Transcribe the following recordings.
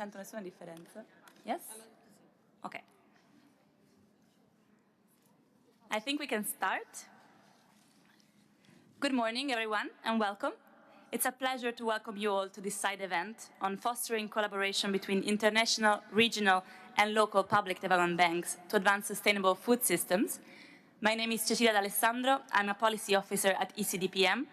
sento nessuna differenza. Yes? Okay. I think we can start. Good morning, everyone, and welcome. It's a pleasure to welcome you all to this side event on fostering collaboration between international, regional, and local public development banks to advance sustainable food systems. My name is Cecilia D'Alessandro. I'm a policy officer at ECDPM,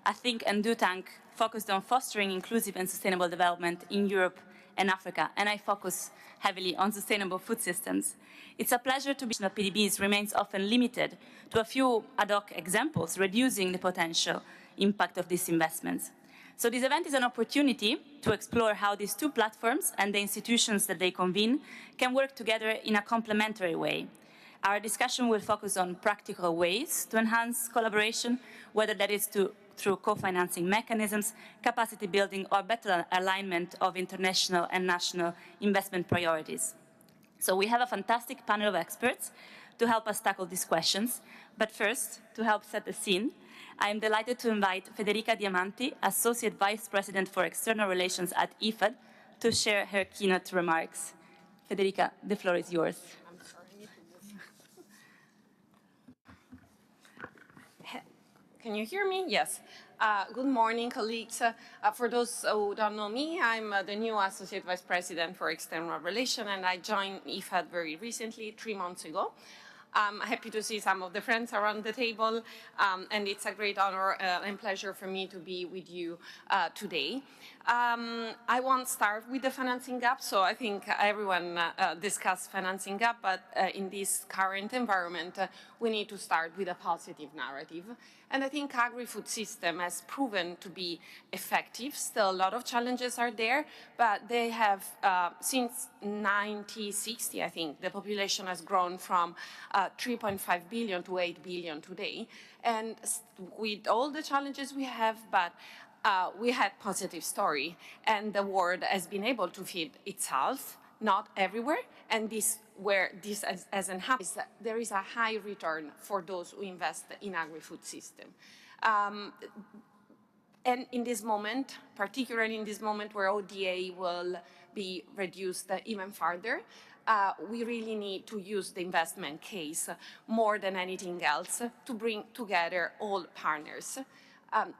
a think and do tank focused on fostering inclusive and sustainable development in Europe and Africa, and I focus heavily on sustainable food systems. It's a pleasure to be that PDBs remains often limited to a few ad hoc examples, reducing the potential impact of these investments. So this event is an opportunity to explore how these two platforms and the institutions that they convene can work together in a complementary way. Our discussion will focus on practical ways to enhance collaboration, whether that is through co-financing mechanisms, capacity building, or better alignment of international and national investment priorities. So we have a fantastic panel of experts to help us tackle these questions. But first, to help set the scene, I am delighted to invite Federica Diamanti, Associate Vice President for External Relations at IFAD, to share her keynote remarks. Federica, the floor is yours. Can you hear me? Yes. Good morning, colleagues. For those who don't know me, I'm the new Associate Vice President for External Relations, and I joined IFAD very recently, 3 months ago. I'm happy to see some of the friends around the table, and it's a great honor and pleasure for me to be with you today. I won't start with the financing gap, so I think everyone discussed financing gap, but in this current environment, we need to start with a positive narrative. And I think agri-food system has proven to be effective. Still, a lot of challenges are there, but they have, since 1960, I think, the population has grown from 3.5 billion to 8 billion today. And with all the challenges we have, but we had positive story, and the world has been able to feed itself, not everywhere, and this where this hasn't happened, there is a high return for those who invest in agri-food system. And in this moment, particularly in this moment where ODA will be reduced even further, we really need to use the investment case more than anything else to bring together all partners.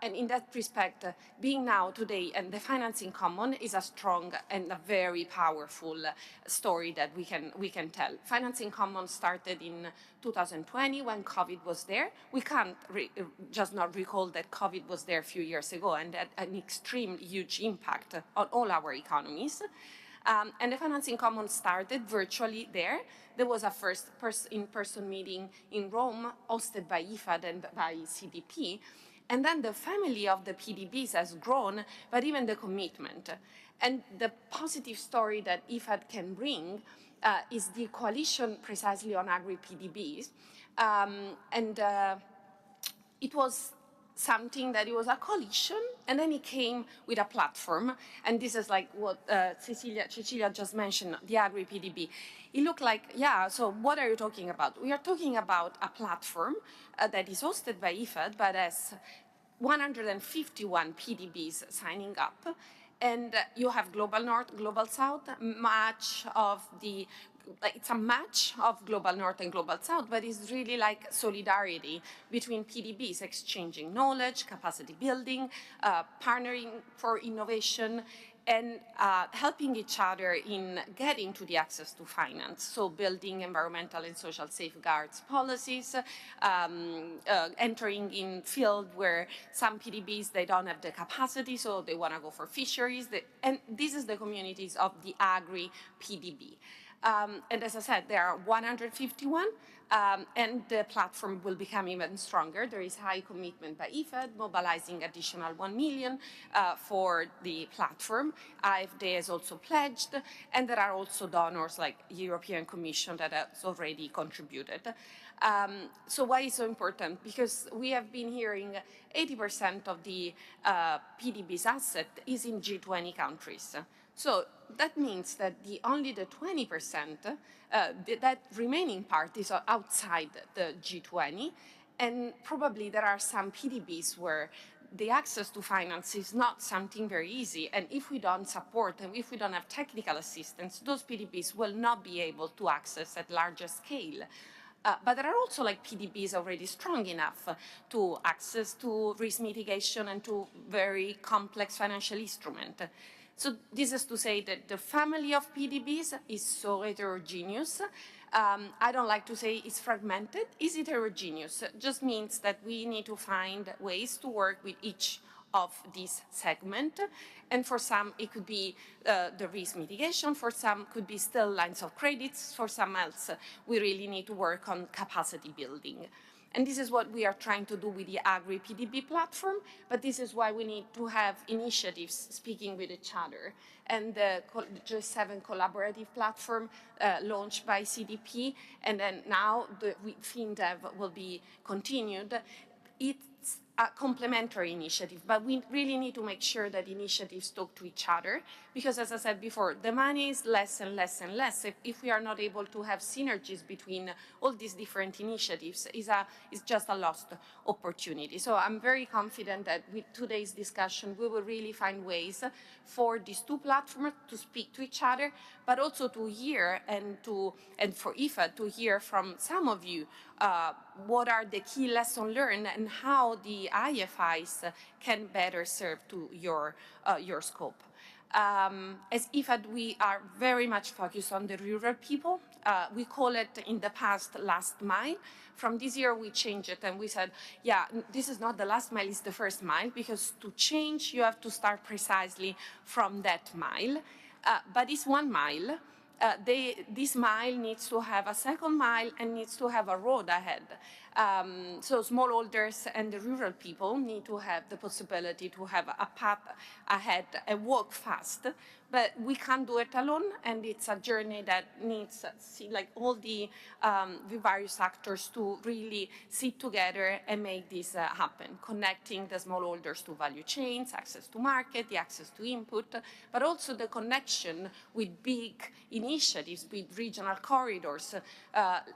And in that respect, being now today and the financing common is a strong and a very powerful story that we can tell. Financing common started in 2020 when COVID was there. We can't just not recall that COVID was there a few years ago and had an extreme huge impact on all our economies. And the financing common started virtually there. There was a first in-person meeting in Rome hosted by IFAD and by CDP. And then the family of the PDBs has grown, but even the commitment. And the positive story that IFAD can bring is the coalition precisely on agri-PDBs. It was something that it was a coalition, and then it came with a platform. And this is like what Cecilia just mentioned, the agri-PDB. It looked like, yeah, so what are you talking about? We are talking about a platform that is hosted by IFAD, but has 151 PDBs signing up. And you have Global North, Global South, it's a match of Global North and Global South, but it's really like solidarity between PDBs, exchanging knowledge, capacity building, partnering for innovation, and helping each other in getting to the access to finance. So building environmental and social safeguards policies, entering in field where some PDBs, they don't have the capacity, so they want to go for fisheries. And this is the communities of the agri-PDB. And as I said, there are 151, and the platform will become even stronger. There is high commitment by IFAD, mobilizing additional 1 million for the platform. AFD has also pledged, and there are also donors like European Commission that has already contributed. So why is it so important? Because we have been hearing 80% of the PDB's asset is in G20 countries. So that means that only the 20%, that remaining part is outside the G20, and probably there are some PDBs where the access to finance is not something very easy. And if we don't support and if we don't have technical assistance, those PDBs will not be able to access at larger scale. But there are also like PDBs already strong enough to access to risk mitigation and to very complex financial instruments. So this is to say that the family of PDBs is so heterogeneous. I don't like to say it's fragmented. It's heterogeneous. It just means that we need to find ways to work with each of these segments. And for some, it could be the risk mitigation. For some, could be still lines of credits. For some else, we really need to work on capacity building. And this is what we are trying to do with the Agri-PDB platform, but this is why we need to have initiatives speaking with each other. And the G7 collaborative platform launched by CDP, and then now the FinDev will be continued. It's a complementary initiative, but we really need to make sure that initiatives talk to each other, because as I said before, the money is less and less and less. If we are not able to have synergies between all these different initiatives, it's just a lost opportunity. So I'm very confident that with today's discussion, we will really find ways for these two platforms to speak to each other, but also to hear and for IFAD to hear from some of you what are the key lessons learned and how the IFIs can better serve to your scope. As IFAD, we are very much focused on the rural people. We call it in the past last mile. From this year, we changed it and we said, yeah, this is not the last mile, it's the first mile, because to change, you have to start precisely from that mile. But it's 1 mile. This mile needs to have a second mile and needs to have a road ahead. So smallholders and the rural people need to have the possibility to have a path ahead and walk fast. But we can't do it alone, and it's a journey that needs like all the various actors to really sit together and make this happen, connecting the smallholders to value chains, access to market, the access to input, but also the connection with big initiatives, with regional corridors.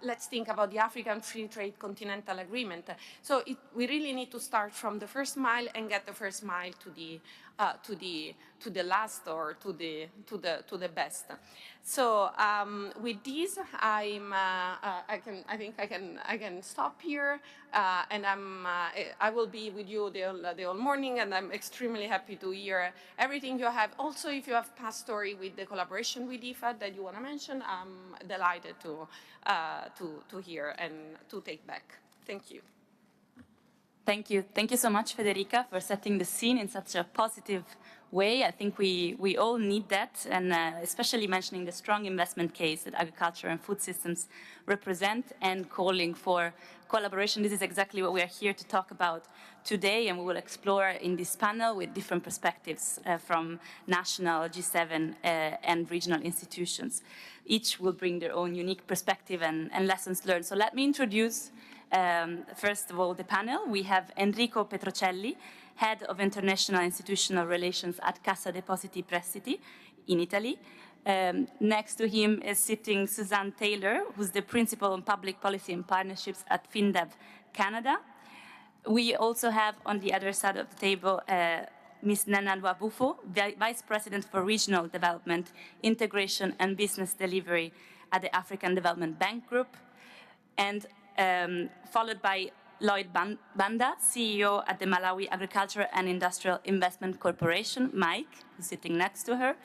Let's think about the African Free Trade Continental Agreement. So we really need to start from the first mile and get the first mile to the last, or to the best. So with this, I think I can stop here, and I will be with you the whole morning, and I'm extremely happy to hear everything you have. Also, if you have past story with the collaboration with IFAD that you want to mention, I'm delighted to hear and to take back. Thank you. Thank you. Thank you so much, Federica, for setting the scene in such a positive way. I think we all need that, and especially mentioning the strong investment case that agriculture and food systems represent, and calling for collaboration. This is exactly what we are here to talk about today, and we will explore in this panel with different perspectives from national, G7, and regional institutions. Each will bring their own unique perspective and lessons learned. So let me introduce first of all, the panel. We have Enrico Petrocelli, Head of International Institutional Relations at Cassa Depositi Prestiti in Italy. Next to him is sitting Suzanne Taylor, who's the Principal on Public Policy and Partnerships at FinDev Canada. We also have on the other side of the table Ms. Nananwa Bufo, Vice President for Regional Development, Integration and Business Delivery at the African Development Bank Group, and followed by Lloyd Banda, CEO at the Malawi Agricultural and Industrial Investment Corporation, Mike, who's sitting next to her.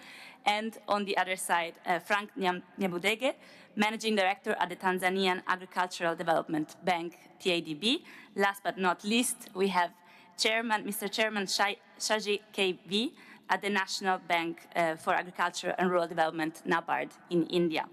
And on the other side, Frank Nyabudege, Managing Director at the Tanzanian Agricultural Development Bank, PDB. Last but not least, we have Mr. Chairman Shaji KV at the National Bank for Agriculture and Rural Development, NABARD, in India.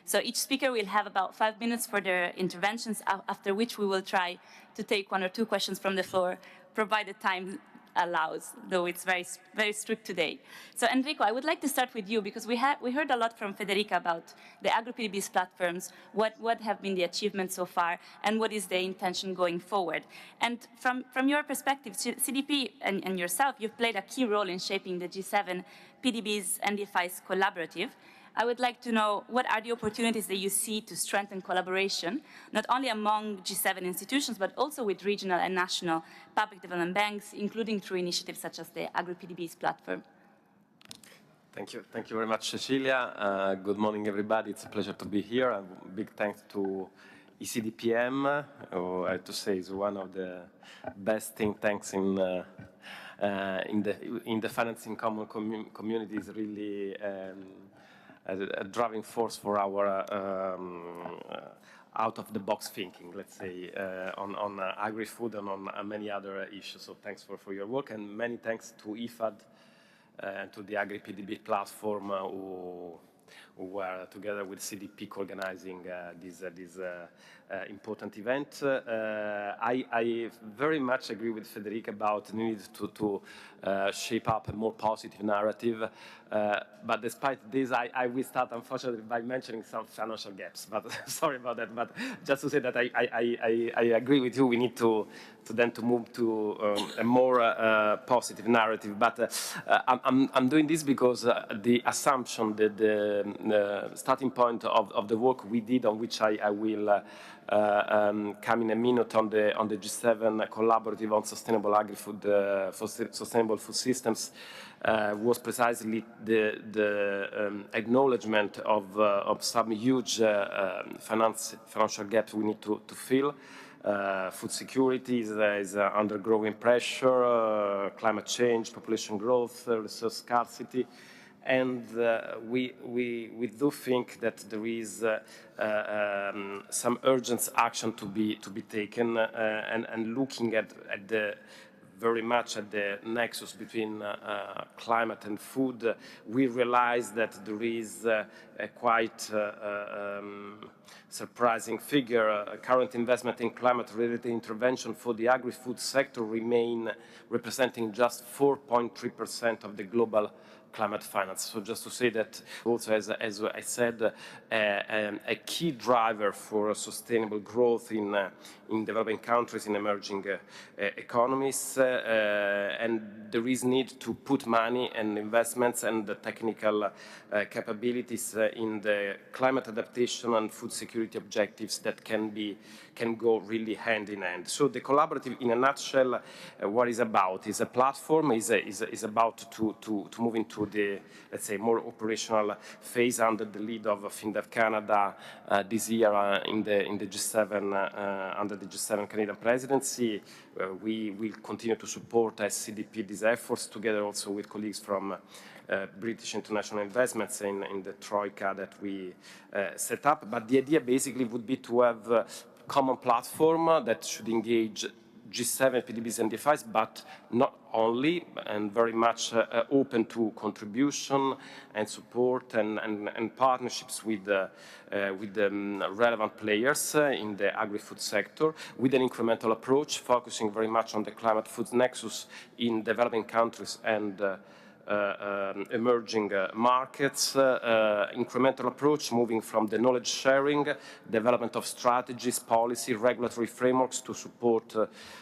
So each speaker will have about 5 minutes for their interventions, after which we will try to take 1 or 2 questions from the floor, provided time allows, though it's very strict today. So Enrico, I would like to start with you, because we heard a lot from Federica about the Agri-PDBs platforms, what have been the achievements so far, and what is the intention going forward. And from your perspective, CDP and yourself, you've played a key role in shaping the G7 PDBs and DFIs collaborative. I would like to know what are the opportunities that you see to strengthen collaboration, not only among G7 institutions, but also with regional and national public development banks, including through initiatives such as the Agri-PDBs platform. Thank you. Thank you very much, Cecilia. Good morning, everybody. It's a pleasure to be here. A big thanks to ECDPM, who I have to say is one of the best think tanks in the financing common community. Is really a driving force for our out-of-the-box thinking, let's say, on agri-food and on many other issues. So thanks for your work, and many thanks to IFAD and to the Agri-PDB platform who were together with CDP organizing this important event. I very much agree with Federica about the need to shape up a more positive narrative. But despite this, I will start, unfortunately, by mentioning some financial gaps. But sorry about that. But just to say that I agree with you. We need to then move to a more positive narrative. But I'm doing this because the assumption, the starting point of the work we did, on which I will come in a minute, on the G7 collaborative on sustainable agri-food, sustainable food systems, was precisely the acknowledgement of some huge financial gaps we need to fill. Food security is under growing pressure, climate change, population growth, resource scarcity. And we do think that there is some urgent action to be taken, and looking at very much at the nexus between climate and food, we realize that there is a quite surprising figure. Current investment in climate-related intervention for the agri-food sector remain representing just 4.3% of the global climate finance. So just to say that also, as I said, a key driver for sustainable growth in developing countries, in emerging economies, and there is need to put money and investments and the technical capabilities in the climate adaptation and food security objectives that can go really hand in hand. So the collaborative, in a nutshell, what is about is a platform, is about to move into the, let's say, more operational phase under the lead of FinDev Canada this year in the G7, under the G7 Canadian presidency. We will continue to support as CDP these efforts, together also with colleagues from British International Investments in the Troika that we set up. But the idea basically would be to have a common platform that should engage G7 PDBs and DFIs, but not only, and very much open to contribution and support and partnerships with the relevant players in the agri-food sector, with an incremental approach, focusing very much on the climate-food nexus in developing countries and emerging markets, incremental approach moving from the knowledge sharing, development of strategies, policy, regulatory frameworks to support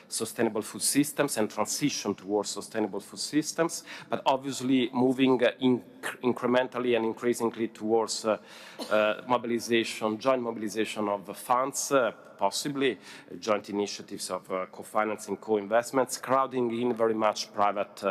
sustainable food systems and transition towards sustainable food systems, but obviously moving incrementally and increasingly towards mobilization, joint mobilization of funds, possibly joint initiatives of co-financing, co-investments, crowding in very much private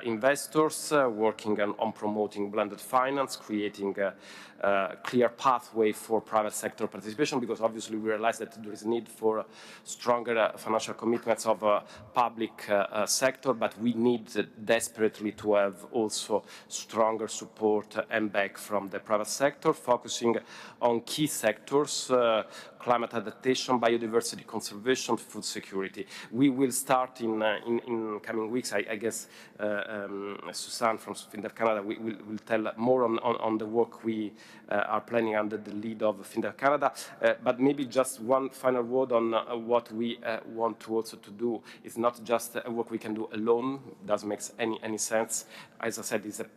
investors, working on promoting blended finance, creating a clear pathway for private sector participation, because obviously we realize that there is a need for stronger financial commitments of public sector, but we need desperately to have also stronger support and back from the private sector, focusing on key sectors, climate adaptation, biodiversity conservation, food security. We will start in coming weeks. I guess Suzanne from FinDev Canada will tell more on the work we are planning under the lead of FinDev Canada. But maybe just one final word on what we want to also to do. It's not just a work we can do alone. It doesn't make any sense. As I said, it's a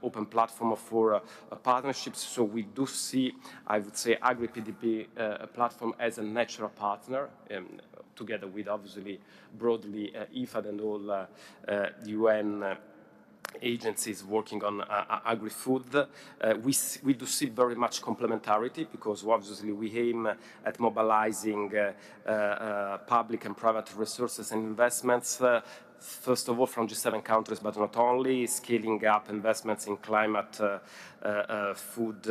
open platform for partnerships. So we do see, I would say, Agri-PDB platform as a natural partner, together with obviously broadly IFAD and all UN agencies working on agri-food. We do see very much complementarity because obviously we aim at mobilizing public and private resources and investments, first of all from G7 countries, but not only, scaling up investments in climate food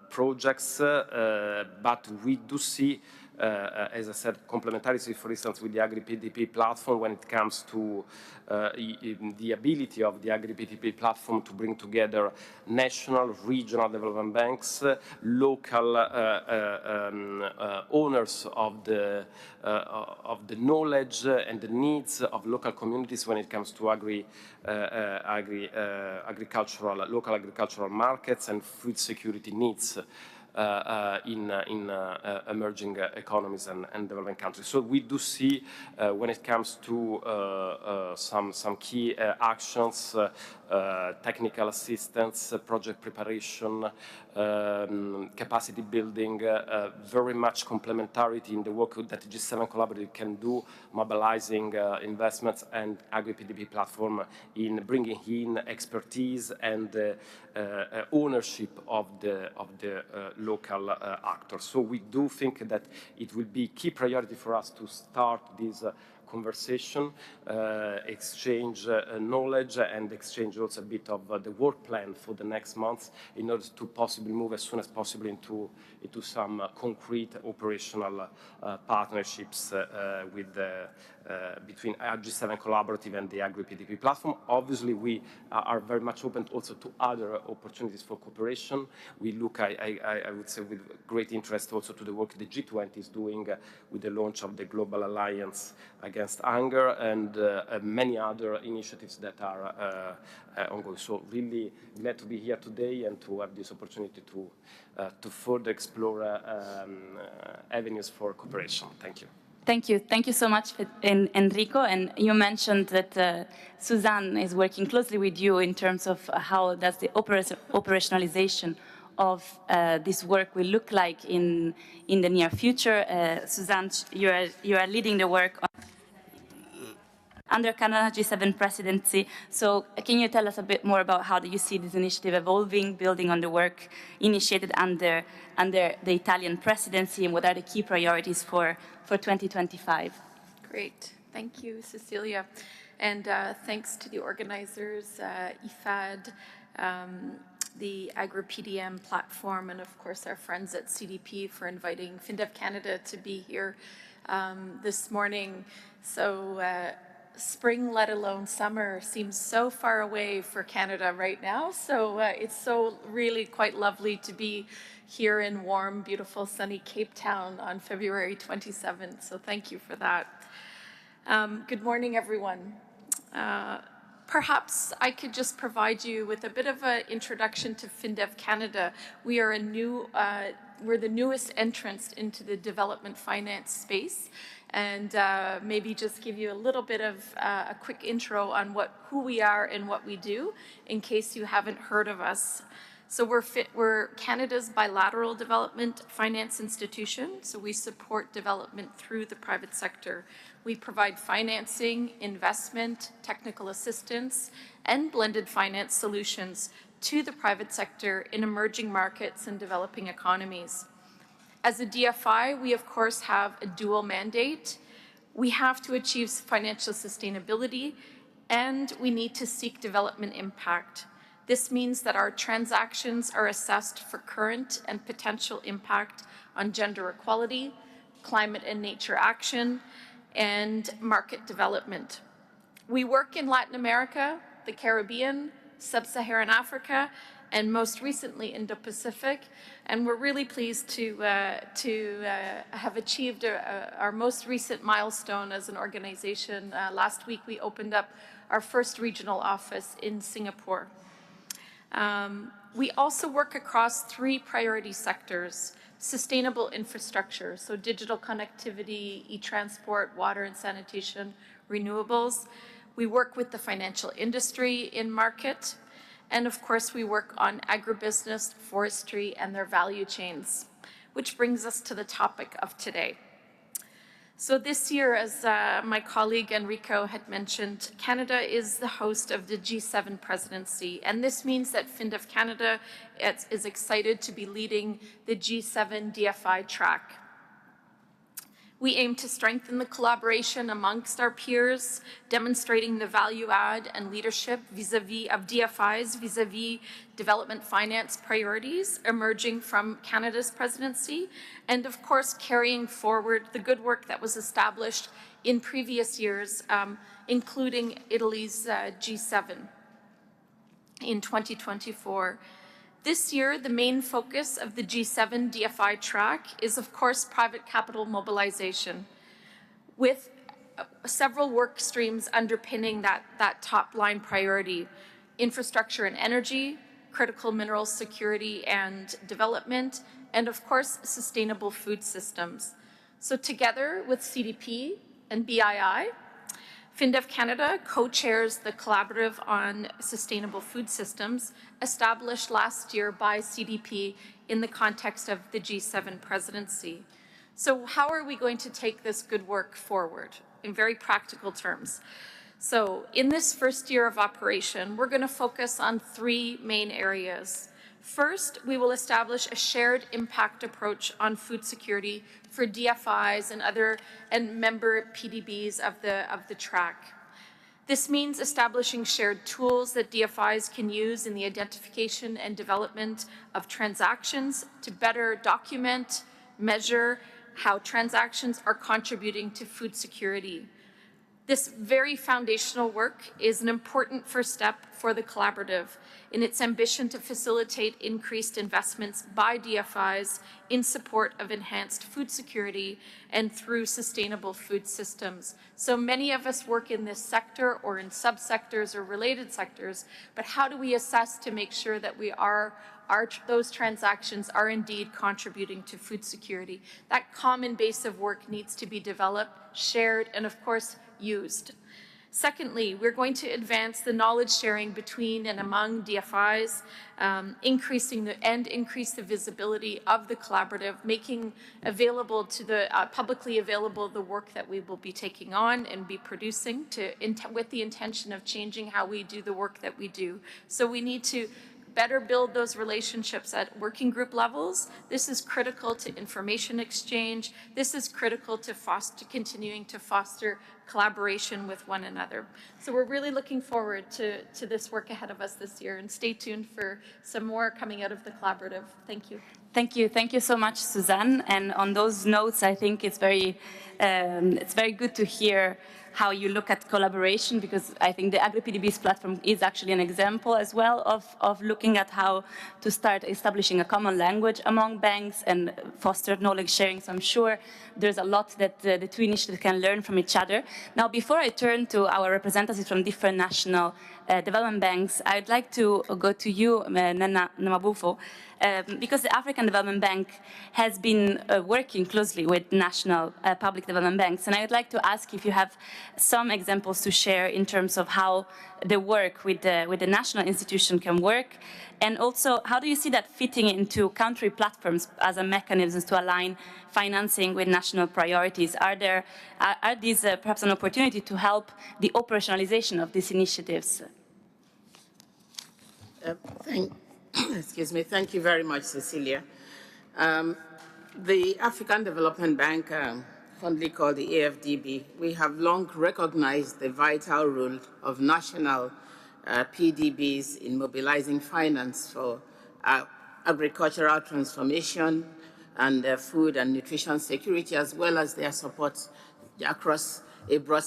projects, but we do see as I said, complementarity, for instance, with the Agri-PDP platform when it comes to the ability of the Agri-PDP platform to bring together national, regional development banks, local owners of the knowledge and the needs of local communities when it comes to local agricultural markets and food security needs. In emerging economies and developing countries. So we do see when it comes to some key actions, technical assistance, project preparation, capacity building, very much complementarity in the work that G7 Collaborative can do, mobilizing investments and Agri-PDP platform in bringing in expertise and ownership of the local actors. So we do think that it will be key priority for us to start this conversation, exchange knowledge, and exchange also a bit of the work plan for the next months in order to possibly move as soon as possible into some concrete operational partnerships between G7 Collaborative and the Agri-PDP platform. Obviously, we are very much open also to other opportunities for cooperation. We look, I would say, with great interest also to the work the G20 is doing with the launch of the Global Alliance Against Hunger and many other initiatives that are ongoing. So really glad to be here today and to have this opportunity to further explore avenues for cooperation. Thank you. Thank you. Thank you so much, Enrico. And you mentioned that Suzanne is working closely with you in terms of how does the operationalization of this work will look like in the near future. Suzanne, you are leading the work under Canada G7 presidency. So can you tell us a bit more about how do you see this initiative evolving, building on the work initiated under the Italian presidency, and what are the key priorities for 2025? Great. Thank you, Cecilia. And thanks to the organizers, IFAD, the Agri-PDM platform, and of course our friends at CDP for inviting FinDev Canada to be here this morning. So spring, let alone summer, seems so far away for Canada right now. So it's so really quite lovely to be here in warm, beautiful, sunny Cape Town on February 27th. So thank you for that. Good morning, everyone. Perhaps I could just provide you with a bit of an introduction to FinDev Canada. We are we're the newest entrant into the development finance space, and maybe just give you a little bit of a quick intro on who we are and what we do, in case you haven't heard of us. So we're Canada's bilateral development finance institution. So we support development through the private sector. We provide financing, investment, technical assistance, and blended finance solutions to the private sector in emerging markets and developing economies. As a DFI, we of course have a dual mandate. We have to achieve financial sustainability, and we need to seek development impact. This means that our transactions are assessed for current and potential impact on gender equality, climate and nature action, and market development. We work in Latin America, the Caribbean, Sub-Saharan Africa, and most recently Indo-Pacific. And we're really pleased to have achieved our most recent milestone as an organization. Last week, we opened up our first regional office in Singapore. We also work across 3 priority sectors: sustainable infrastructure, so digital connectivity, e-transport, water and sanitation, renewables. We work with the financial industry in market, and of course we work on agribusiness, forestry, and their value chains, which brings us to the topic of today. So this year, as my colleague Enrico had mentioned, Canada is the host of the G7 presidency, and this means that FinDev Canada is excited to be leading the G7 DFI track. We aim to strengthen the collaboration amongst our peers, demonstrating the value add and leadership vis-a-vis of DFIs, vis-a-vis development finance priorities emerging from Canada's presidency, and of course carrying forward the good work that was established in previous years, including Italy's G7 in 2024. This year, the main focus of the G7 DFI track is, of course, private capital mobilization, with several work streams underpinning that top-line priority: infrastructure and energy, critical minerals security and development, and, of course, sustainable food systems. So together with CDP and BII, FinDev Canada co-chairs the Collaborative on Sustainable Food Systems, established last year by CDP in the context of the G7 presidency. So how are we going to take this good work forward in very practical terms? So in this first year of operation, we're going to focus on three main areas. First, we will establish a shared impact approach on food security for DFIs and member PDBs of the track. This means establishing shared tools that DFIs can use in the identification and development of transactions to better document, measure how transactions are contributing to food security. This very foundational work is an important first step for the collaborative in its ambition to facilitate increased investments by DFIs in support of enhanced food security and through sustainable food systems. So many of us work in this sector or in subsectors or related sectors, but how do we assess to make sure that those transactions are indeed contributing to food security? That common base of work needs to be developed, shared, and of course, used. Secondly, we're going to advance the knowledge sharing between and among DFIs, increase the visibility of the collaborative, making available to the publicly available the work that we will be taking on and be producing with the intention of changing how we do the work that we do. So we need to better build those relationships at working group levels. This is critical to information exchange. This is critical to continuing to foster collaboration with one another. So we're really looking forward to this work ahead of us this year, and stay tuned for some more coming out of the collaborative. Thank you. Thank you. Thank you so much, Suzanne. And on those notes, I think it's very good to hear how you look at collaboration, because I think the Agri-PDBs platform is actually an example as well of looking at how to start establishing a common language among banks and foster knowledge sharing. So I'm sure there's a lot that the two initiatives can learn from each other. Now, before I turn to our representatives from different national development banks, I'd like to go to you, Nana Namabufo, because the African Development Bank has been working closely with national public development banks. And I would like to ask if you have some examples to share in terms of how the work with the national institution can work. And also, how do you see that fitting into country platforms as a mechanism to align financing with national priorities? Are these perhaps an opportunity to help the operationalization of these initiatives? Excuse me. Thank you very much, Cecilia. The African Development Bank, fondly called the AFDB, we have long recognized the vital role of national PDBs in mobilizing finance for agricultural transformation and food and nutrition security, as well as their support across a broad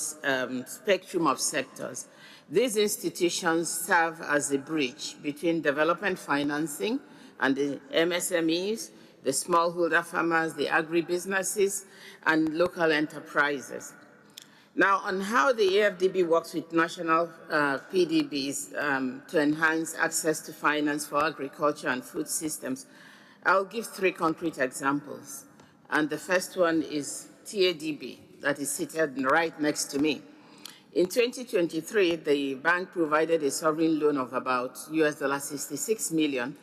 spectrum of sectors. These institutions serve as a bridge between development financing and the MSMEs, the smallholder farmers, the agribusinesses, and local enterprises. Now, on how the AFDB works with national PDBs to enhance access to finance for agriculture and food systems, I'll give three concrete examples. And the first one is TADB, that is seated right next to me. In 2023, the bank provided a sovereign loan of about $66 million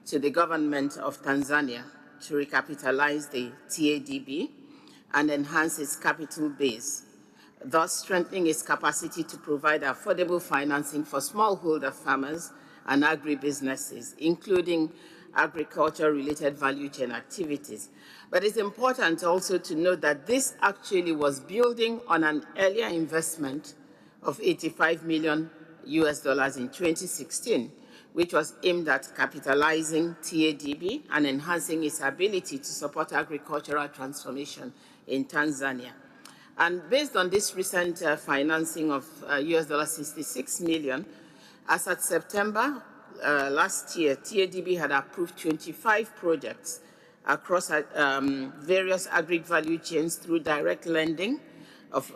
to the government of Tanzania to recapitalize the TADB. and enhance its capital base, thus strengthening its capacity to provide affordable financing for smallholder farmers and agribusinesses, including agriculture-related value chain activities. But it's important also to note that this actually was building on an earlier investment of $85 million in 2016, which was aimed at capitalizing TADB and enhancing its ability to support agricultural transformation in Tanzania. And based on this recent financing of $66 million, as at September last year, TADB had approved 25 projects across various agri value chains through direct lending of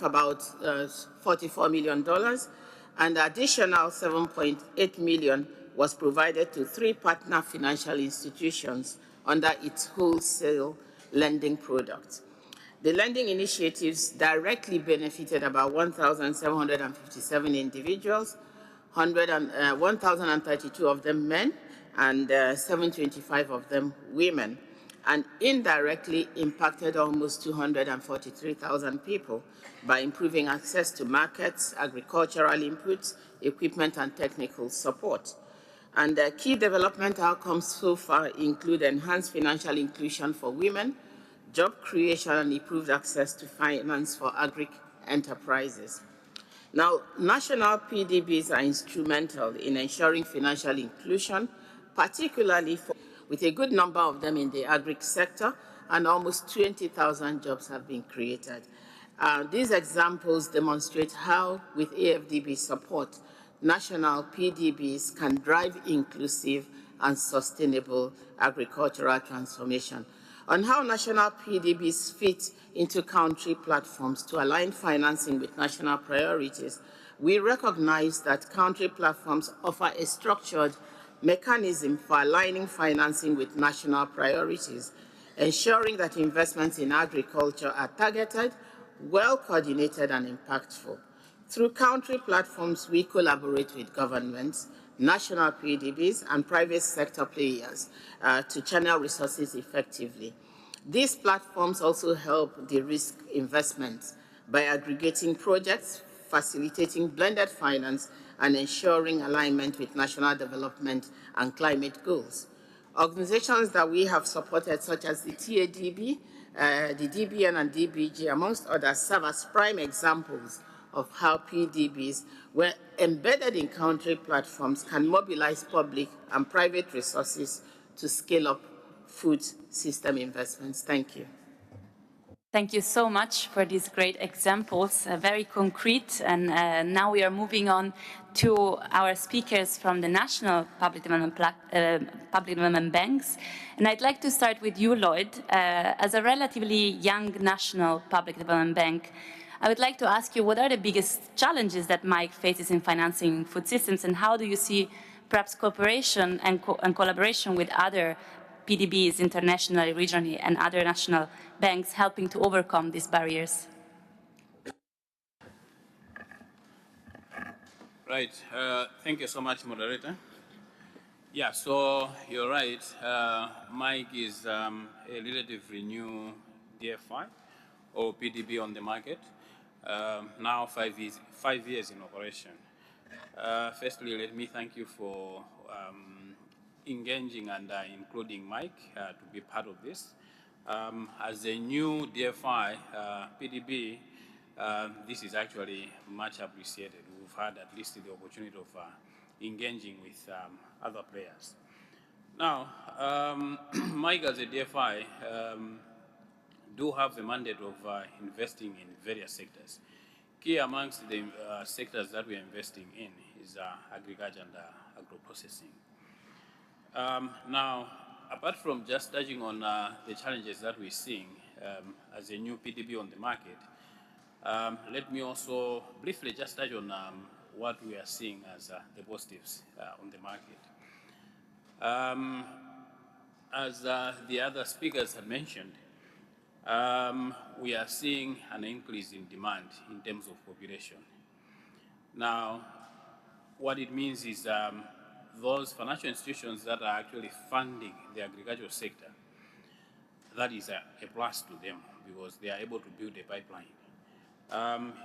about $44 million, and additional $7.8 million was provided to 3 partner financial institutions under its wholesale lending products. The lending initiatives directly benefited about 1,757 individuals, 1,032 of them men, and 725 of them women, and indirectly impacted almost 243,000 people by improving access to markets, agricultural inputs, equipment, and technical support. And key development outcomes so far include enhanced financial inclusion for women, job creation, and improved access to finance for agri-enterprises. Now, national PDBs are instrumental in ensuring financial inclusion, particularly with a good number of them in the agri sector, and almost 20,000 jobs have been created. These examples demonstrate how, with AFDB support, national PDBs can drive inclusive and sustainable agricultural transformation. On how national PDBs fit into country platforms to align financing with national priorities, we recognize that country platforms offer a structured mechanism for aligning financing with national priorities, ensuring that investments in agriculture are targeted, well-coordinated, and impactful. Through country platforms, we collaborate with governments, national PDBs, and private sector players to channel resources effectively. These platforms also help de-risk investments by aggregating projects, facilitating blended finance, and ensuring alignment with national development and climate goals. Organizations that we have supported, such as the TADB, the DBN, and DBG, amongst others, serve as prime examples of how PDBs, where embedded in country platforms, can mobilize public and private resources to scale up food system investments. Thank you. Thank you so much for these great examples, very concrete. And now we are moving on to our speakers from the national public development banks. And I'd like to start with you, Lloyd. As a relatively young national public development bank, I would like to ask you, what are the biggest challenges that Mike faces in financing food systems, and how do you see perhaps cooperation and collaboration with other PDBs internationally, regionally, and other national banks helping to overcome these barriers? Right. Thank you so much, moderator. Yeah, so you're right. Mike is a relatively new DFI or PDB on the market. Now 5 years in operation. Firstly, let me thank you for engaging and including Mike to be part of this. As a new DFI PDB, this is actually much appreciated. We've had at least the opportunity of engaging with other players. Now, Mike as a DFI do have the mandate of investing in various sectors. Key amongst the sectors that we are investing in is agriculture and agro-processing. Now, apart from just touching on the challenges that we're seeing as a new PDB on the market, let me also briefly just touch on what we are seeing as the positives on the market. As the other speakers have mentioned, we are seeing an increase in demand in terms of population. Now, what it means is those financial institutions that are actually funding the agricultural sector, that is a plus to them because they are able to build a pipeline.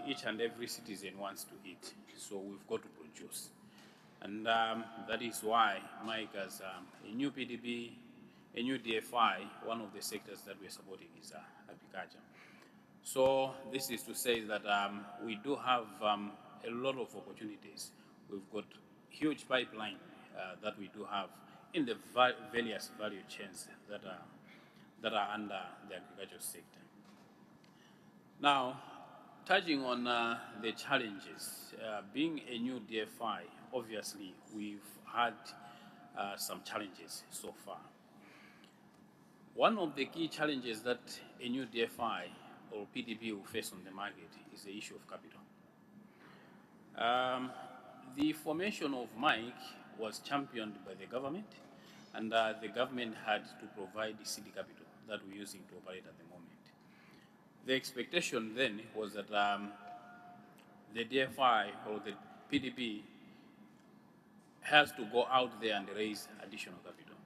Each and every citizen wants to eat, so we've got to produce. And that is why Mike, as a new PDB, a new DFI, one of the sectors that we're supporting is agriculture. So this is to say that we do have a lot of opportunities. We've got huge pipeline that we do have in the various value chains that are under the agricultural sector. Now, touching on the challenges, being a new DFI, obviously we've had some challenges so far. One of the key challenges that a new DFI or PDB will face on the market is the issue of capital. The formation of Mike was championed by the government, and the government had to provide the seed capital that we're using to operate at the moment. The expectation then was that the DFI or the PDB has to go out there and raise additional capital.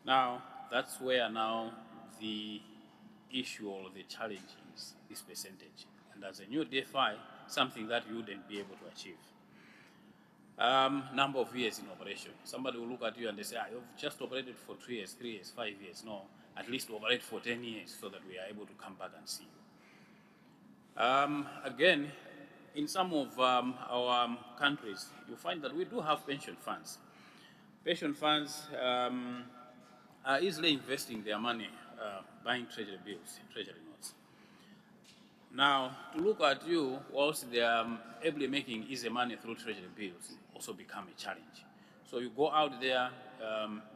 Now, that's where now the issue or the challenge is this percentage. And as a new DFI, something that you wouldn't be able to achieve. Number of years in operation. Somebody will look at you and they say, you've just operated for 2 years, 3 years, 5 years. No, at least operate for 10 years so that we are able to come back and see you. Again, in some of our countries, you find that we do have pension funds. Pension funds are easily investing their money buying treasury bills, treasury notes. Now, to look at you whilst they are able making easy money through treasury bills also become a challenge. So you go out there,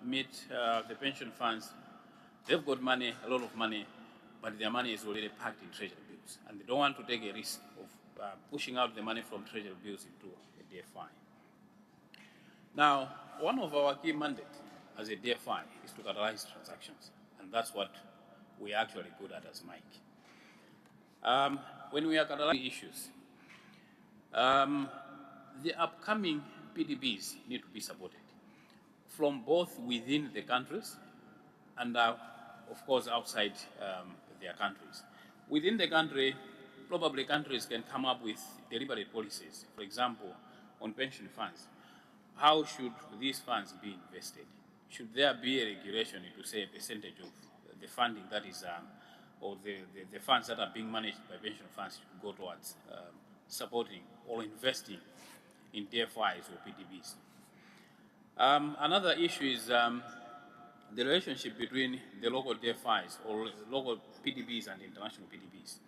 meet the pension funds, they've got money, a lot of money, but their money is already packed in treasury bills, and they don't want to take a risk of pushing out the money from treasury bills into a DFI. Now, one of our key mandates as a DFI is to catalyze transactions, and that's what we're actually good at as Mike. When we are catalyzing issues, the upcoming PDBs need to be supported from both within the countries and, of course, outside their countries. Within the country, probably countries can come up with deliberate policies. For example, on pension funds, how should these funds be invested? Should there be a regulation to say a percentage of the funding that is, or the funds that are being managed by pension funds should go towards supporting or investing in DFIs or PDBs. Another issue is the relationship between the local DFIs or local PDBs and international PDBs.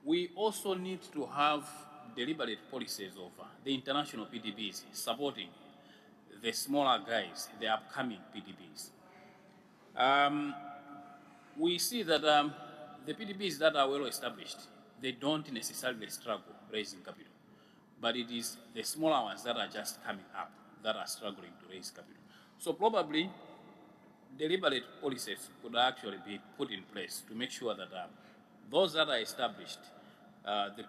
We also need to have deliberate policies of the international PDBs supporting the smaller guys, the upcoming PDBs. We see that the PDBs that are well established, they don't necessarily struggle raising capital, but it is the smaller ones that are just coming up that are struggling to raise capital. So probably deliberate policies could actually be put in place to make sure that those that are established, the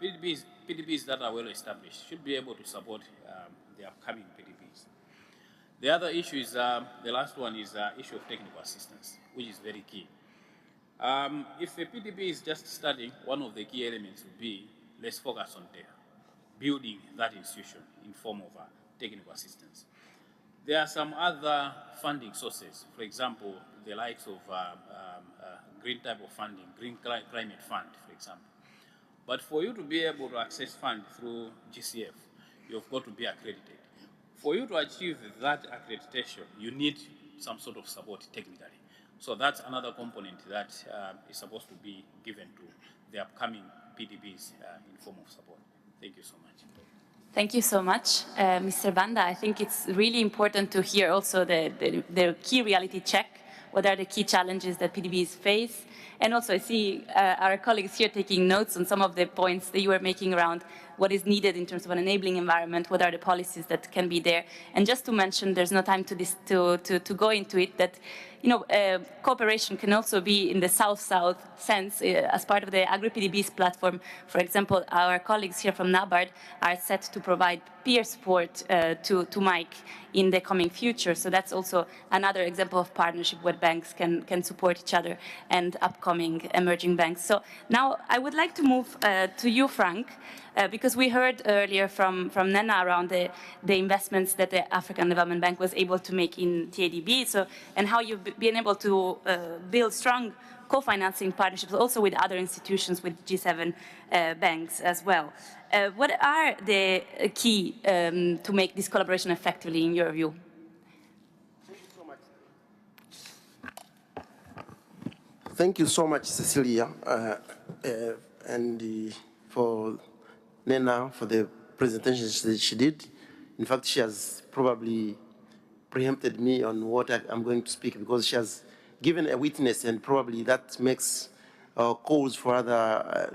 PDBs that are well established should be able to support the upcoming PDBs. The other issue is, the last one is the issue of technical assistance, which is very key. If a PDB is just starting, one of the key elements would be, let's focus on building that institution in form of technical assistance. There are some other funding sources, for example, the likes of green type of funding, green climate fund, for example. But for you to be able to access funds through GCF, you've got to be accredited. For you to achieve that accreditation, you need some sort of support technically. So that's another component that is supposed to be given to the upcoming PDBs in form of support. Thank you so much. Thank you so much, Mr. Banda. I think it's really important to hear also the key reality check. What are the key challenges that PDBs face? And also I see our colleagues here taking notes on some of the points that you were making around what is needed in terms of an enabling environment, what are the policies that can be there. And just to mention, there's no time to go into it, that cooperation can also be in the South-South sense as part of the Agri-PDBs platform. For example, our colleagues here from NABARD are set to provide peer support to Mike in the coming future. So that's also another example of partnership where banks can support each other and upcoming emerging banks. So now I would like to move to you, Frank, because we heard earlier from Nena around the investments that the African Development Bank was able to make in TADB, and how you've been able to build strong co-financing partnerships also with other institutions, with G7 banks as well. What are the key to make this collaboration effectively, in your view? Thank you so much. Thank you so much, Cecilia, and for Nena for the presentation that she did. In fact, she has probably preempted me on what I'm going to speak, because she has given a witness, and probably that makes calls for other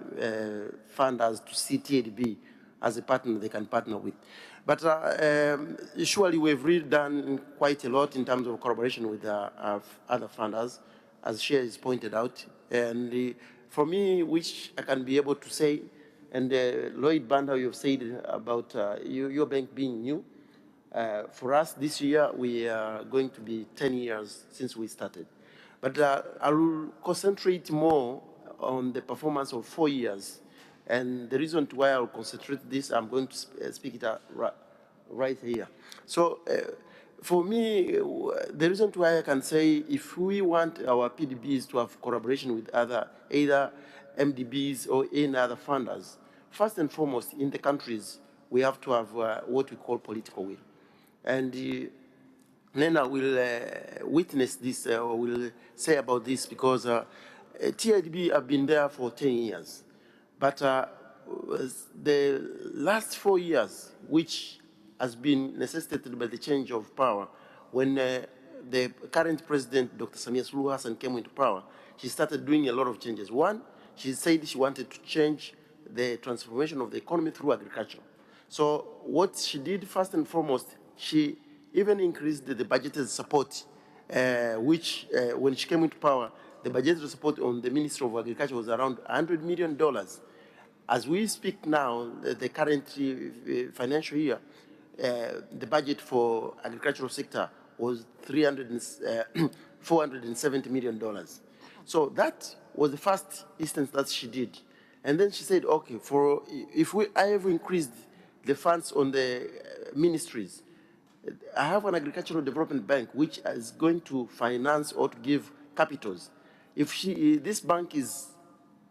funders to see TADB as a partner they can partner with. But surely we've really done quite a lot in terms of collaboration with other funders, as she has pointed out. And for me, which I can be able to say, and Lloyd Banda, you've said about your bank being new. For us, this year, we are going to be 10 years since we started. But I will concentrate more on the performance of 4 years. And the reason why I'll concentrate this, I'm going to speak it right here. So for me, the reason why I can say, if we want our PDBs to have collaboration with either MDBs or any other funders, first and foremost, in the countries, we have to have what we call political will. And Nena will witness this, or will say about this, because TADB have been there for 10 years. But the last 4 years, which has been necessitated by the change of power, when the current president, Dr. Samia Suluhu Hassan, came into power, she started doing a lot of changes. One, she said she wanted to change the transformation of the economy through agriculture. So what she did, first and foremost, she even increased the budgeted support, which when she came into power, the budgeted support on the Ministry of Agriculture was around $100 million. As we speak now, the current financial year, the budget for agricultural sector was $470 million. So that was the first instance that she did. And then she said, okay, if I have increased the funds on the ministries, I have an agricultural development bank which is going to finance or to give capitals. If this bank is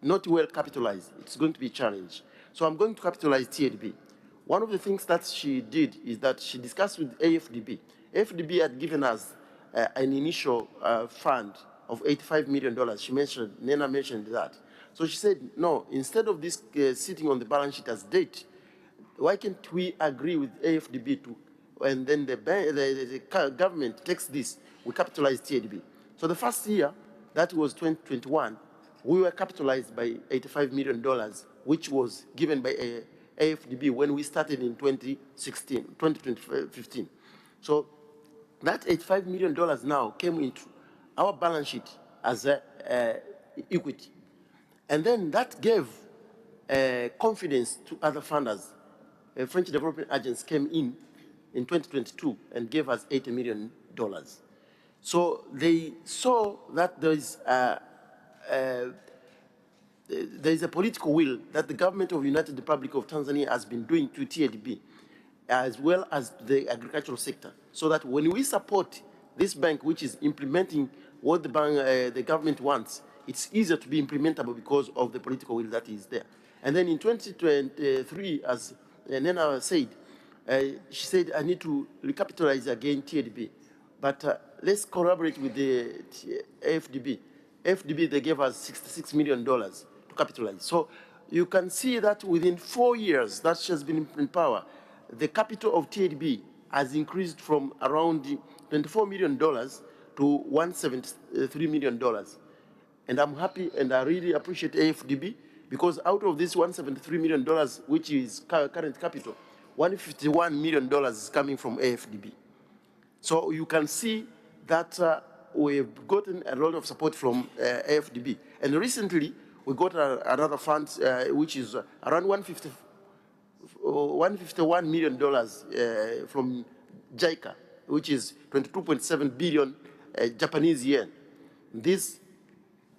not well capitalized, it's going to be a challenge. So I'm going to capitalize TADB. One of the things that she did is that she discussed with AFDB. AFDB had given us an initial fund of $85 million. She mentioned, Nena mentioned that. So she said, no, instead of this sitting on the balance sheet as debt, why can't we agree with AFDB to, and then the government takes this, we capitalize TADB. So the first year, that was 2021, we were capitalized by $85 million, which was given by AFDB when we started in 2015. So that $85 million now came into our balance sheet as equity. And then that gave confidence to other funders. French development agents came in 2022 and gave us $80 million. So they saw that there is a political will that the government of the United Republic of Tanzania has been doing to TADB, as well as the agricultural sector, so that when we support this bank, which is implementing what the government wants, it's easier to be implementable because of the political will that is there. And then in 2023, as Nena said, she said, I need to recapitalize again TADB. But let's collaborate with the AFDB. AFDB, they gave us $66 million to capitalize. So you can see that within 4 years that she has been in power, the capital of TADB has increased from around $24 million to $173 million. And I'm happy and I really appreciate AFDB, because out of this $173 million, which is current capital, $151 million is coming from AFDB. So you can see that we've gotten a lot of support from AFDB. And recently, we got another fund, which is around $151 million from JICA, which is 22.7 billion Japanese yen. This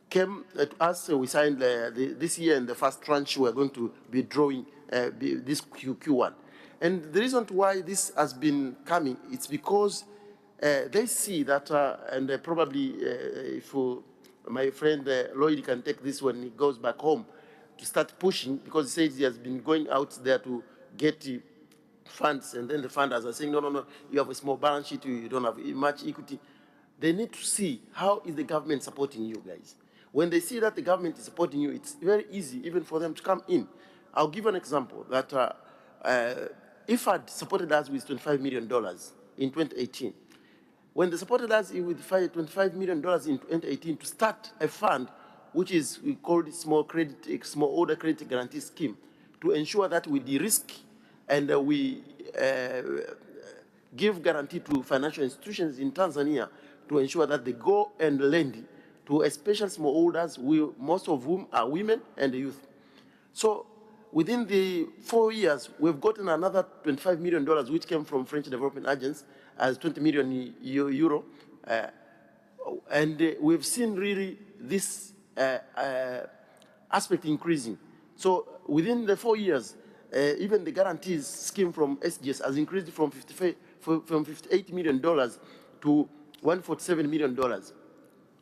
came to us, we signed this year, in the first tranche we're going to be drawing this Q1. And the reason why this has been coming, it's because they see that, and probably if my friend Lloyd can take this when he goes back home, to start pushing, because he says he has been going out there to get funds, and then the funders are saying, no, no, no, you have a small balance sheet, you don't have much equity. They need to see how is the government supporting you guys. When they see that the government is supporting you, it's very easy even for them to come in. I'll give an example that IFAD supported us with $25 million in 2018. When they supported us with $25 million in 2018 to start a fund, which is we call it small order credit guarantee scheme, to ensure that we de-risk and we give guarantee to financial institutions in Tanzania to ensure that they go and lend to especially smallholders, most of whom are women and youth. So within the 4 years, we've gotten another $25 million, which came from French development agents as 20 million euro. And we've seen really this aspect increasing. So within the 4 years, even the guarantees scheme from SGS has increased from $58 million to $147 million.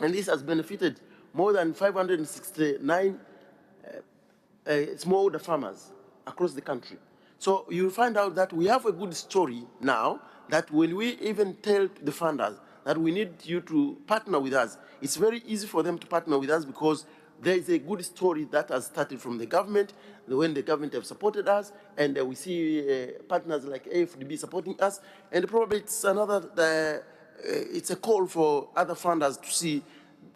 And this has benefited more than 569 smallholder farmers across the country. So you'll find out that we have a good story now, that when we even tell the funders that we need you to partner with us, it's very easy for them to partner with us because there is a good story that has started from the government, when the government have supported us, and we see partners like AFDB supporting us, and probably it's another, it's a call for other funders to see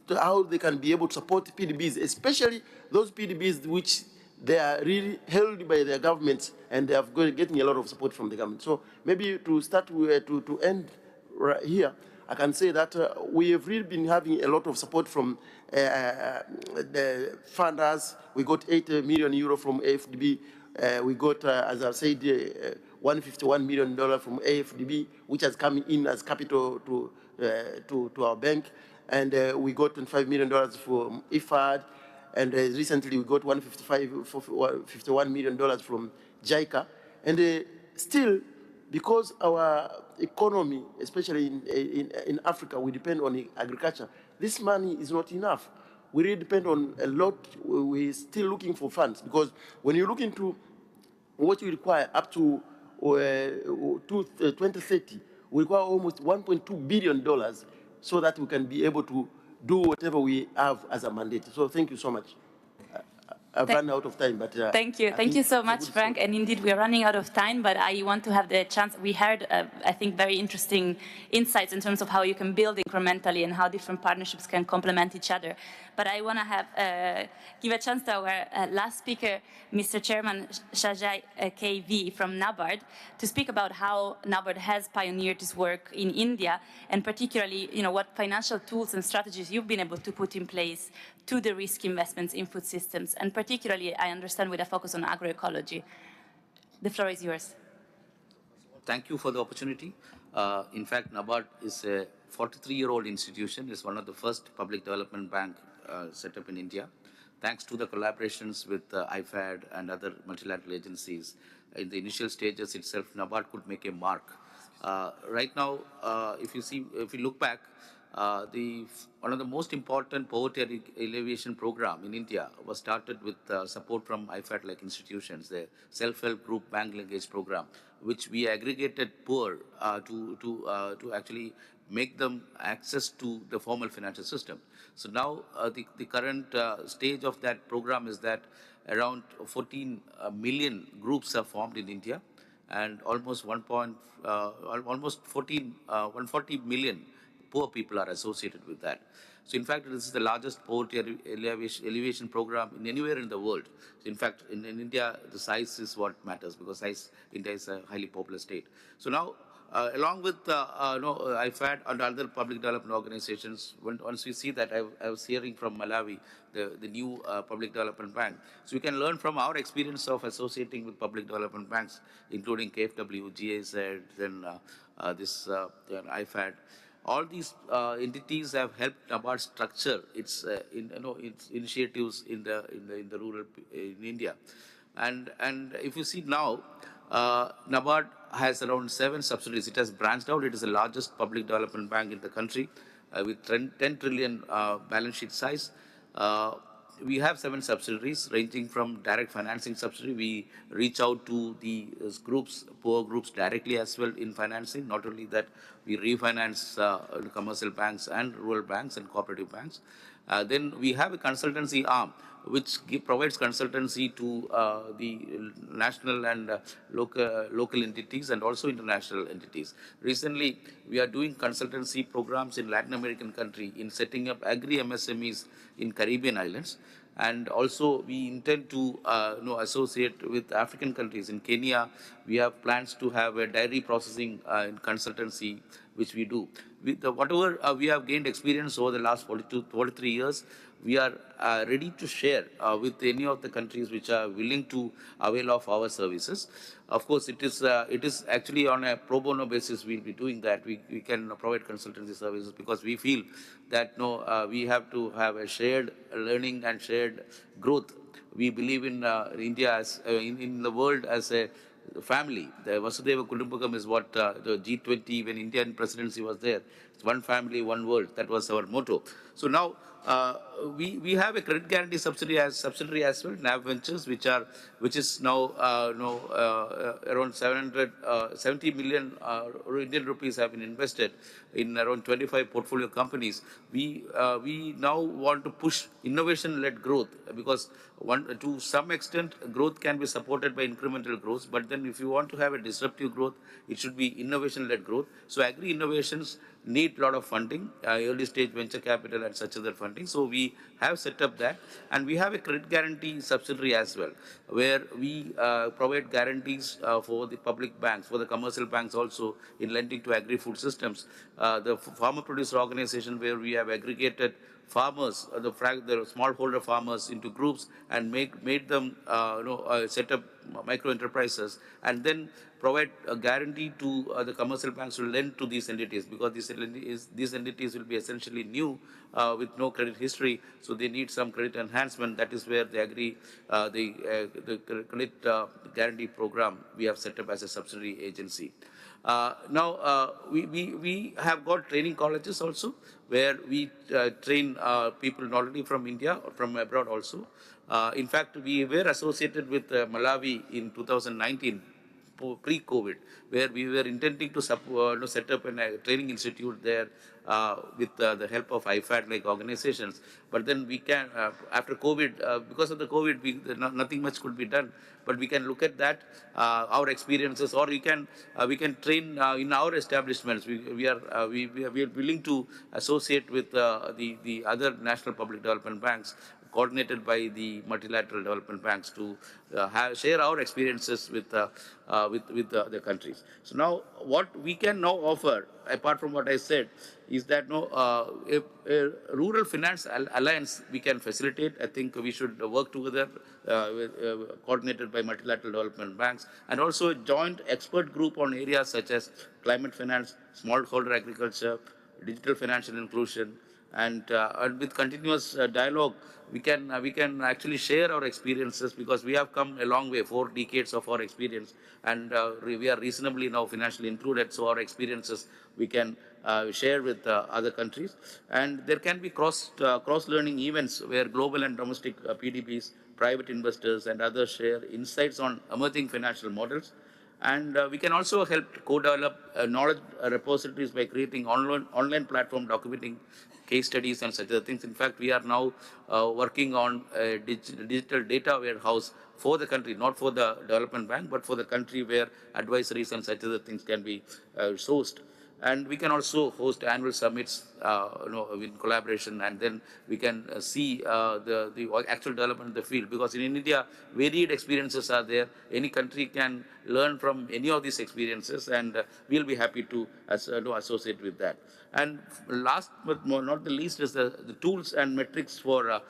how they can be able to support PDBs, especially those PDBs which they are really held by their governments and they have getting a lot of support from the government. So maybe to start with, to end right here, I can say that we have really been having a lot of support from the funders. We got 8 million euro from AFDB. We got, as I said, $151 million from AFDB, which has come in as capital to our bank. And we got $25 million from IFAD. And recently we got $51 million from JICA. And still, because our economy, especially in Africa, we depend on agriculture, this money is not enough. We really depend on a lot. We're still looking for funds, because when you look into what you require up to 2030, we require almost $1.2 billion so that we can be able to do whatever we have as a mandate. So thank you so much. I've run out of time, but thank you. Thank you so much, Frank. And indeed, we are running out of time, but I want to have the chance. We heard, I think, very interesting insights in terms of how you can build incrementally and how different partnerships can complement each other. But I want to give a chance to our last speaker, Mr. Chairman Shajai KV from NABARD, to speak about how NABARD has pioneered this work in India, and particularly, what financial tools and strategies you've been able to put in place to the risk investments in food systems, and particularly, I understand, with a focus on agroecology. The floor is yours. Thank you for the opportunity. In fact, NABARD is a 43-year-old institution. It's one of the first public development bank set up in India. Thanks to the collaborations with IFAD and other multilateral agencies, in the initial stages itself, NABARD could make a mark. Right now, if you look back, one of the most important poverty alleviation program in India was started with support from IFAD-like institutions, the self-help group bank linkage program, which we aggregated poor to actually make them access to the formal financial system. So now the current stage of that program is that around 14 million groups are formed in India, and almost 140 million poor people are associated with that. So in fact, this is the largest poverty alleviation program in anywhere in the world. So in fact, in India, the size is what matters, because India is a highly populous state. So now along with IFAD and other public development organizations, once we see that, I was hearing from Malawi, the new public development bank. So we can learn from our experience of associating with public development banks, including KFW, GAZ, then IFAD. All these entities have helped NABARD structure its initiatives in the rural in India, and if you see now, NABARD has around 7 subsidiaries. It has branched out. It is the largest public development bank in the country with 10 trillion balance sheet size. We have 7 subsidiaries ranging from direct financing subsidiary. We reach out to the groups, poor groups directly as well in financing. Not only that, we refinance commercial banks and rural banks and cooperative banks. Then we have a consultancy arm which provides consultancy to the national and local entities and also international entities. Recently, we are doing consultancy programs in Latin American country in setting up agri-MSMEs in Caribbean islands. And also, we intend to associate with African countries. In Kenya, we have plans to have a dairy processing consultancy, which we do. With whatever we have gained experience over the last 43 years, we are ready to share with any of the countries which are willing to avail of our services. Of course, it is actually on a pro bono basis we'll be doing that. We can provide consultancy services because we feel that we have to have a shared learning and shared growth. We believe in India as in the world as a family. The Vasudhaiva Kudumbakam is what the G20, when Indian presidency was there, it's one family, one world. That was our motto. So now we have a credit guarantee subsidiary as well, NAV Ventures, which is now around 70 million Indian rupees have been invested in around 25 portfolio companies. We now want to push innovation-led growth because to some extent growth can be supported by incremental growth, but then if you want to have a disruptive growth, it should be innovation-led growth. So agri-innovations need a lot of funding, early stage venture capital and such other funding. So we have set up that, and we have a credit guarantee subsidiary as well, where we provide guarantees for the public banks, for the commercial banks also in lending to agri-food systems. The farmer producer organization, where we have aggregated farmers, the smallholder farmers into groups and made them set up micro enterprises, and then provide a guarantee to the commercial banks to lend to these entities, because these entities will be essentially new with no credit history, so they need some credit enhancement. That is where the credit guarantee program we have set up as a subsidiary agency. Now, we have got training colleges also, where we train people not only from India, or from abroad also. In fact, we were associated with Malawi in 2019, pre-COVID, where we were intending to set up a training institute there with the help of IFAD-like organizations. But then we can, after COVID, because of the COVID, nothing much could be done. But we can look at that, our experiences, or we can train in our establishments. We are willing to associate with the other national public development banks, coordinated by the multilateral development banks, to share our experiences with the countries. So now, what we can now offer, apart from what I said, is that a rural finance alliance we can facilitate. I think we should work together, coordinated by multilateral development banks, and also a joint expert group on areas such as climate finance, smallholder agriculture, digital financial inclusion, and with continuous dialogue, we can actually share our experiences, because we have come a long way, 4 decades of our experience, and we are reasonably now financially included. So our experiences we can share with other countries, and there can be cross learning events where global and domestic PDBs, private investors, and others share insights on emerging financial models. And we can also help co-develop knowledge repositories by creating online platform documenting case studies and such other things. In fact, we are now working on a digital data warehouse for the country, not for the development bank, but for the country, where advisories and such other things can be sourced. And we can also host annual summits, in collaboration, and then we can see the actual development of the field. Because in India, varied experiences are there. Any country can learn from any of these experiences, and we'll be happy to associate with that. And last but not the least is the tools and metrics for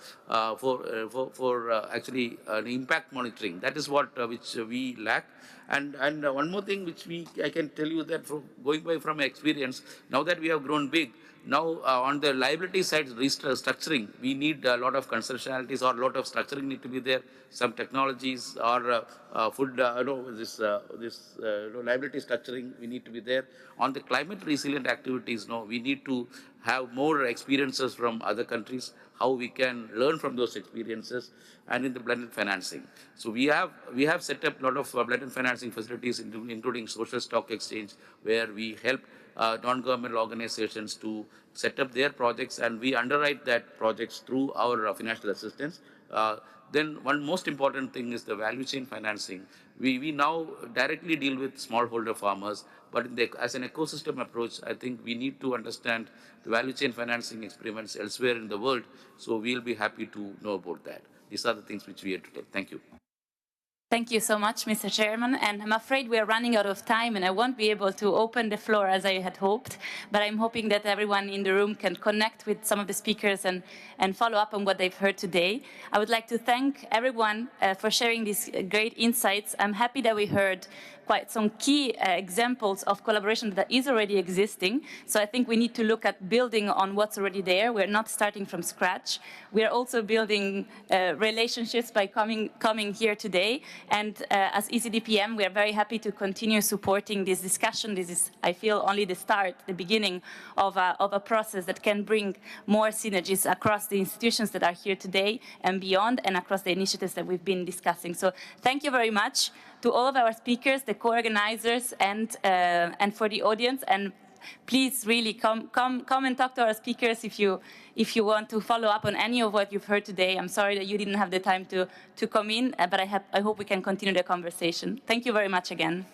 actually impact monitoring. That is what which we lack. And one more thing which I can tell you that from going by from experience, now that we have grown big, now on the liability side restructuring, we need a lot of constitutionalities or a lot of structuring need to be there. Some technologies or liability structuring we need to be there. On the climate resilient activities, we need to have more experiences from other countries, how we can learn from those experiences, and in the blended financing. So we have set up a lot of blended financing facilities, including social stock exchange, where we help non-governmental organizations to set up their projects, and we underwrite that projects through our financial assistance. Then one most important thing is the value chain financing. We now directly deal with smallholder farmers, but as an ecosystem approach, I think we need to understand the value chain financing experiments elsewhere in the world, so we'll be happy to know about that. These are the things which we have to tell. Thank you. Thank you so much, Mr. Chairman, and I'm afraid we are running out of time and I won't be able to open the floor as I had hoped, but I'm hoping that everyone in the room can connect with some of the speakers and follow up on what they've heard today. I would like to thank everyone for sharing these great insights. I'm happy that we heard quite some key examples of collaboration that is already existing. So I think we need to look at building on what's already there. We're not starting from scratch. We are also building relationships by coming here today. And as ECDPM, we are very happy to continue supporting this discussion. This is, I feel, only the start, the beginning of a process that can bring more synergies across the institutions that are here today and beyond, and across the initiatives that we've been discussing. So thank you very much to all of our speakers, the co-organizers, and for the audience. And please really come and talk to our speakers if you want to follow up on any of what you've heard today. I'm sorry that you didn't have the time to come in, but I hope we can continue the conversation. Thank you very much again.